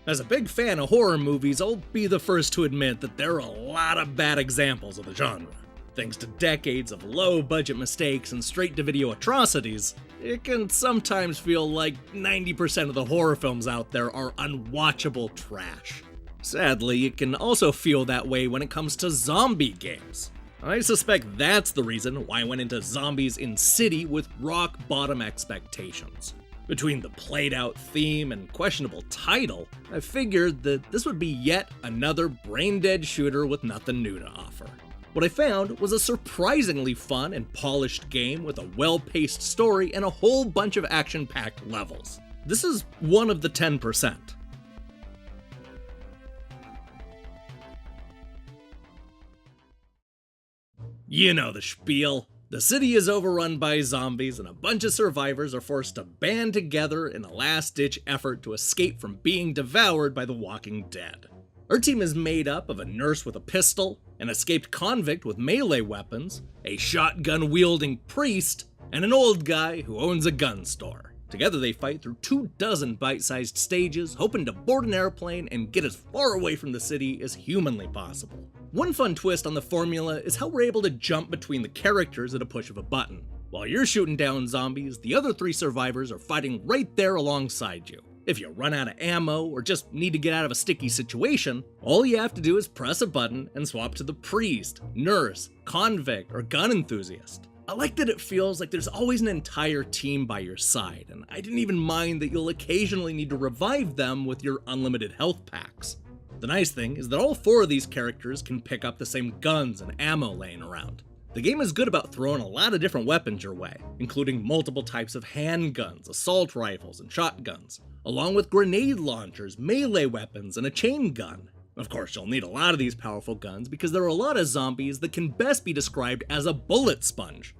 As a big fan of horror movies, I'll be the first to admit that there are a lot of bad examples of the genre. Thanks to decades of low-budget mistakes and straight-to-video atrocities, it can sometimes feel like 90% of the horror films out there are unwatchable trash. Sadly, it can also feel that way when it comes to zombie games. I suspect that's the reason why I went into Zombies in City with rock-bottom expectations. Between the played-out theme and questionable title, I figured that this would be yet another brain-dead shooter with nothing new to offer. What I found was a surprisingly fun and polished game with a well-paced story and a whole bunch of action-packed levels. This is one of the 10%. You know the spiel. The city is overrun by zombies, and a bunch of survivors are forced to band together in a last-ditch effort to escape from being devoured by the walking dead. Our team is made up of a nurse with a pistol, an escaped convict with melee weapons, a shotgun-wielding priest, and an old guy who owns a gun store. Together they fight through 24 bite-sized stages, hoping to board an airplane and get as far away from the city as humanly possible. One fun twist on the formula is how we're able to jump between the characters at a push of a button. While you're shooting down zombies, the other 3 survivors are fighting right there alongside you. If you run out of ammo or just need to get out of a sticky situation, all you have to do is press a button and swap to the priest, nurse, convict, or gun enthusiast. I like that it feels like there's always an entire team by your side, and I didn't even mind that you'll occasionally need to revive them with your unlimited health packs. The nice thing is that all 4 of these characters can pick up the same guns and ammo laying around. The game is good about throwing a lot of different weapons your way, including multiple types of handguns, assault rifles, and shotguns, along with grenade launchers, melee weapons, and a chain gun. Of course, you'll need a lot of these powerful guns because there are a lot of zombies that can best be described as a bullet sponge.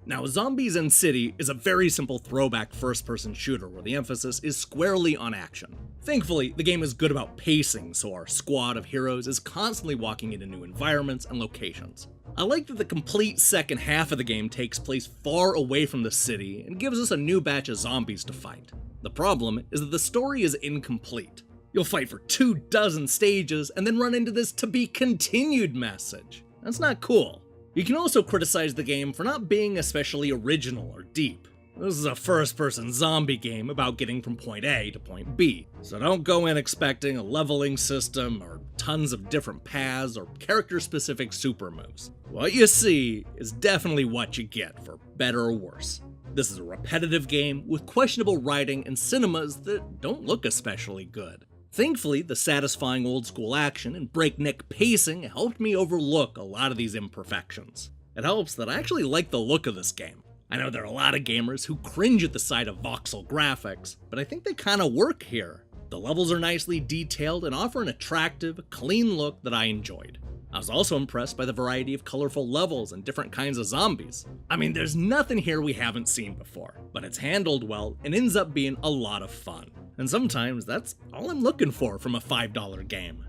Now, Zombies in City is a very simple throwback first-person shooter where the emphasis is squarely on action. Thankfully, the game is good about pacing, so our squad of heroes is constantly walking into new environments and locations. I like that the complete second half of the game takes place far away from the city and gives us a new batch of zombies to fight. The problem is that the story is incomplete. You'll fight for 24 stages and then run into this to be continued message. That's not cool. You can also criticize the game for not being especially original or deep. This is a first-person zombie game about getting from point A to point B, so don't go in expecting a leveling system or tons of different paths or character-specific super moves. What you see is definitely what you get, for better or worse. This is a repetitive game with questionable writing and cinemas that don't look especially good. Thankfully, the satisfying old-school action and breakneck pacing helped me overlook a lot of these imperfections. It helps that I actually like the look of this game. I know there are a lot of gamers who cringe at the sight of voxel graphics, but I think they kinda work here. The levels are nicely detailed and offer an attractive, clean look that I enjoyed. I was also impressed by the variety of colorful levels and different kinds of zombies. I mean, there's nothing here we haven't seen before, but it's handled well and ends up being a lot of fun. And sometimes that's all I'm looking for from a $5 game.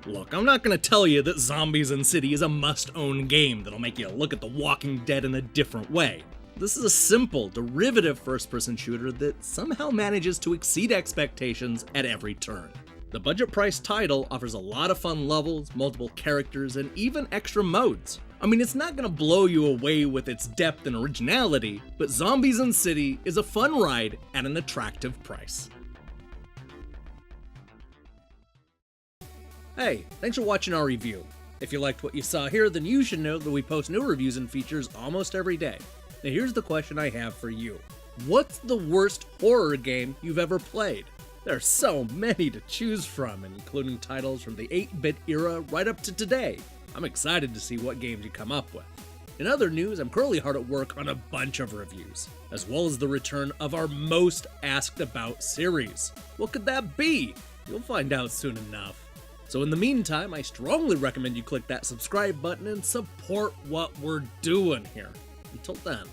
Look, I'm not gonna tell you that Zombies in City is a must-own game that'll make you look at The Walking Dead in a different way. This is a simple, derivative first-person shooter that somehow manages to exceed expectations at every turn. The budget-priced title offers a lot of fun levels, multiple characters, and even extra modes. I mean, it's not gonna blow you away with its depth and originality, but Zombies in City is a fun ride at an attractive price. Hey, thanks for watching our review. If you liked what you saw here, then you should know that we post new reviews and features almost every day. Now here's the question I have for you. What's the worst horror game you've ever played? There are so many to choose from, including titles from the 8-bit era right up to today. I'm excited to see what games you come up with. In other news, I'm currently hard at work on a bunch of reviews, as well as the return of our most asked about series. What could that be? You'll find out soon enough. So in the meantime, I strongly recommend you click that subscribe button and support what we're doing here. Until then.